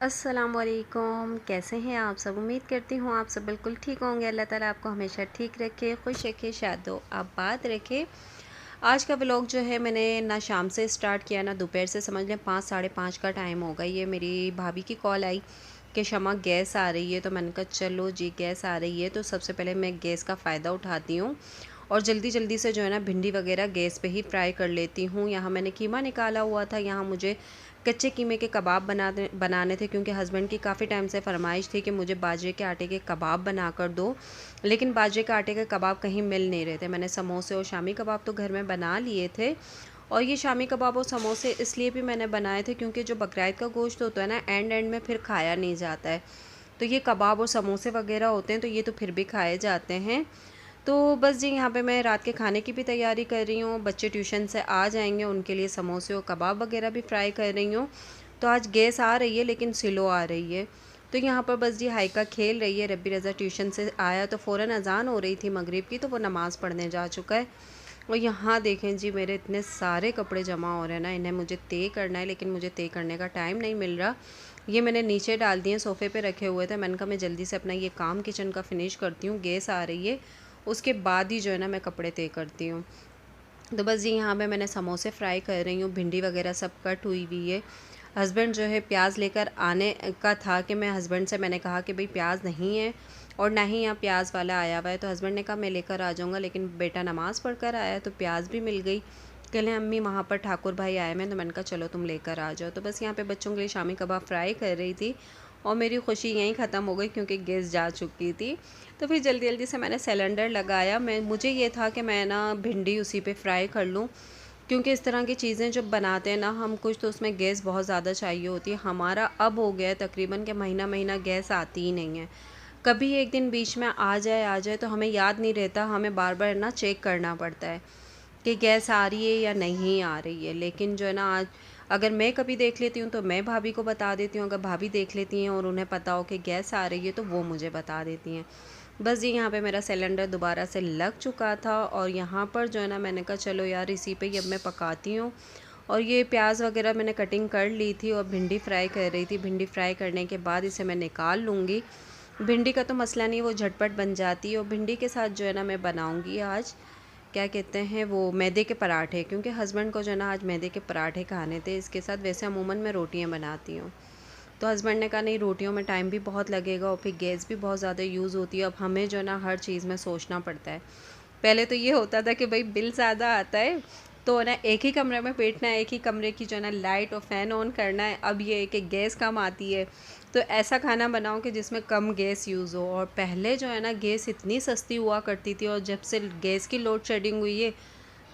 अस्सलामुअलैकुम, कैसे हैं आप सब। उम्मीद करती हूँ आप सब बिल्कुल ठीक होंगे। अल्लाह ताला आपको हमेशा ठीक रखे, खुश रखे, शादो आबाद रखे। आज का व्लॉग जो है मैंने ना शाम से स्टार्ट किया ना दोपहर से, समझ लें 5 साढ़े 5 का टाइम होगा। ये मेरी भाभी की कॉल आई कि शमा गैस आ रही है, तो मैंने कहा चलो जी गैस आ रही है तो सबसे पहले मैं गैस का फ़ायदा उठाती हूँ और जल्दी जल्दी से जो है ना भिंडी वगैरह गैस पे ही फ्राई कर लेती हूँ। यहाँ मैंने कीमा निकाला हुआ था, यहाँ मुझे कच्चे कीमे के कबाब बनाने थे क्योंकि हस्बैंड की काफ़ी टाइम से फरमाइश थी कि मुझे बाजरे के आटे के कबाब बना कर दो, लेकिन बाजरे के आटे के कबाब कहीं मिल नहीं रहे थे। मैंने समोसे और शामी कबाब तो घर में बना लिए थे, और ये शामी कबाब और समोसे इसलिए भी मैंने बनाए थे क्योंकि जो बकरीद का गोश्त होता है ना एंड एंड में फिर खाया नहीं जाता है, तो ये कबाब और समोसे वगैरह होते हैं तो ये तो फिर भी खाए जाते हैं। तो बस जी यहाँ पे मैं रात के खाने की भी तैयारी कर रही हूँ। बच्चे ट्यूशन से आ जाएंगे, उनके लिए समोसे और कबाब वगैरह भी फ्राई कर रही हूँ। तो आज गैस आ रही है लेकिन स्लो आ रही है। तो यहाँ पर बस जी हाइका खेल रही है। रब्बी रज़ा ट्यूशन से आया तो फ़ौरन अज़ान हो रही थी मगरिब की, तो वो नमाज़ पढ़ने जा चुका है। और यहाँ देखें जी मेरे इतने सारे कपड़े जमा हो रहे हैं ना, इन्हें मुझे तय करना है लेकिन मुझे तय करने का टाइम नहीं मिल रहा। ये मैंने नीचे डाल दिए, सोफ़े पे रखे हुए थे। मैंने कहा मैं जल्दी से अपना ये काम किचन का फ़िनिश करती हूँ, गैस आ रही है, उसके बाद ही जो है ना मैं कपड़े तय करती हूँ। तो बस जी यहाँ पे मैंने समोसे फ्राई कर रही हूँ, भिंडी वगैरह सब कट हुई हुई है। हस्बैंड जो है प्याज लेकर आने का था कि मैं हस्बैंड से मैंने कहा कि भाई प्याज नहीं है और ना ही यहाँ प्याज वाला आया हुआ है, तो हस्बैंड ने कहा मैं लेकर आ जाऊँगा, लेकिन बेटा नमाज़ पढ़ कर आया तो प्याज भी मिल गई। कहले अम्मी वहाँ पर ठाकुर भाई आए हैं, तो मैंने कहा चलो तुम लेकर आ जाओ। तो बस यहाँ पे बच्चों के लिए शामी कबाब फ्राई कर रही थी और मेरी खुशी यहीं ख़त्म हो गई क्योंकि गैस जा चुकी थी। तो फिर जल्दी जल्दी से मैंने सिलेंडर लगाया। मुझे ये था कि मैं ना भिंडी उसी पे फ्राई कर लूँ, क्योंकि इस तरह की चीज़ें जब बनाते हैं ना हम कुछ, तो उसमें गैस बहुत ज़्यादा चाहिए होती है। हमारा अब हो गया है तकरीबन कि महीना महीना गैस आती ही नहीं है। कभी एक दिन बीच में आ जाए तो हमें याद नहीं रहता, हमें बार बार ना चेक करना पड़ता है कि गैस आ रही है या नहीं आ रही है। लेकिन जो है ना आज अगर मैं कभी देख लेती हूँ तो मैं भाभी को बता देती हूँ, अगर भाभी देख लेती हैं और उन्हें पता हो कि गैस आ रही है तो वो मुझे बता देती हैं। बस जी यहाँ पे मेरा सिलेंडर दोबारा से लग चुका था और यहाँ पर जो है ना मैंने कहा चलो यार इसी पे ही अब मैं पकाती हूँ। और ये प्याज वगैरह मैंने कटिंग कर ली थी और भिंडी फ्राई कर रही थी। भिंडी फ्राई करने के बाद इसे मैं निकाल लूँगी। भिंडी का तो मसला नहीं, वो झटपट बन जाती है। और भिंडी के साथ जो है ना मैं बनाऊँगी आज क्या कहते हैं वो मैदे के पराठे, क्योंकि हस्बैंड को जो है ना आज मैदे के पराठे खाने थे। इसके साथ वैसे अमूमन मैं रोटियां बनाती हूँ, तो हस्बैंड ने कहा नहीं रोटियों में टाइम भी बहुत लगेगा और फिर गैस भी बहुत ज़्यादा यूज़ होती है। अब हमें जो है ना हर चीज़ में सोचना पड़ता है। पहले तो ये होता था कि भाई बिल ज़्यादा आता है तो ना एक ही कमरे में बैठना है, एक ही कमरे की जो है ना लाइट और फ़ैन ऑन करना है। अब ये है कि गैस कम आती है तो ऐसा खाना बनाओ कि जिसमें कम गैस यूज़ हो। और पहले जो है ना गैस इतनी सस्ती हुआ करती थी, और जब से गैस की लोड शेडिंग हुई है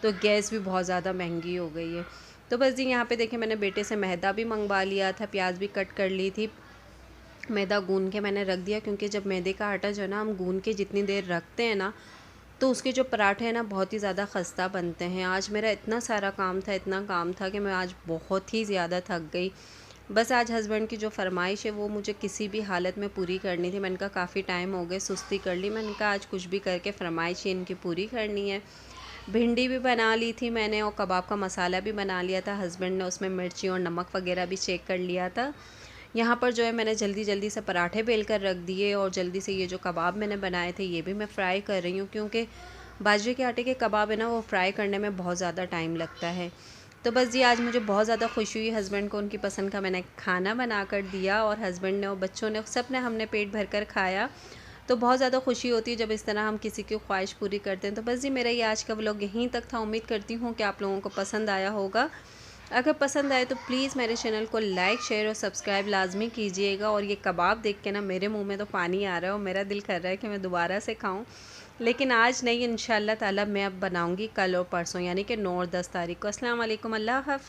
तो गैस भी बहुत ज़्यादा महंगी हो गई है। तो बस जी यहाँ पे देखिए मैंने बेटे से मैदा भी मंगवा लिया था, प्याज भी कट कर ली थी। मैदा गूंद के मैंने रख दिया, क्योंकि जब मैदे का आटा जो है ना हम गूंद के जितनी देर रखते हैं ना तो उसके जो पराठे हैं ना बहुत ही ज़्यादा खस्ता बनते हैं। आज मेरा इतना सारा काम था, इतना काम था कि मैं आज बहुत ही ज़्यादा थक गई। बस आज हस्बैंड की जो फरमाइश है वो मुझे किसी भी हालत में पूरी करनी थी। मैंने कहा काफ़ी टाइम हो गए, सुस्ती कर ली, मैंने कहा आज कुछ भी करके फरमाइश ही इनकी पूरी करनी है। भिंडी भी बना ली थी मैंने और कबाब का मसाला भी बना लिया था। हस्बैंड ने उसमें मिर्ची और नमक वगैरह भी चेक कर लिया था। यहाँ पर जो है मैंने जल्दी जल्दी से पराठे बेल कर रख दिए और जल्दी से ये जो कबाब मैंने बनाए थे ये भी मैं फ्राई कर रही हूँ, क्योंकि बाजरे के आटे के कबाब है ना वो फ्राई करने में बहुत ज़्यादा टाइम लगता है। तो बस जी आज मुझे बहुत ज़्यादा खुशी हुई, हस्बैंड को उनकी पसंद का मैंने खाना बना कर दिया और हस्बैंड ने और बच्चों ने सब ने हमने पेट भर कर खाया। तो बहुत ज़्यादा खुशी होती है जब इस तरह हम किसी की ख्वाहिश पूरी करते हैं। तो बस जी मेरा ये आज का व्लॉग यहीं तक था। उम्मीद करती हूँ कि आप लोगों को पसंद आया होगा। अगर पसंद आए तो प्लीज़ मेरे चैनल को लाइक शेयर और सब्सक्राइब लाजमी कीजिएगा। और ये कबाब देख के ना मेरे मुंह में तो पानी आ रहा है और मेरा दिल कर रहा है कि मैं दोबारा से खाऊं, लेकिन आज नहीं, इंशाल्लाह ताला मैं अब बनाऊंगी कल और परसों, यानी कि 9 और 10 तारीख को। अस्सलाम वालेकुम, अल्लाह हाफ़िज़।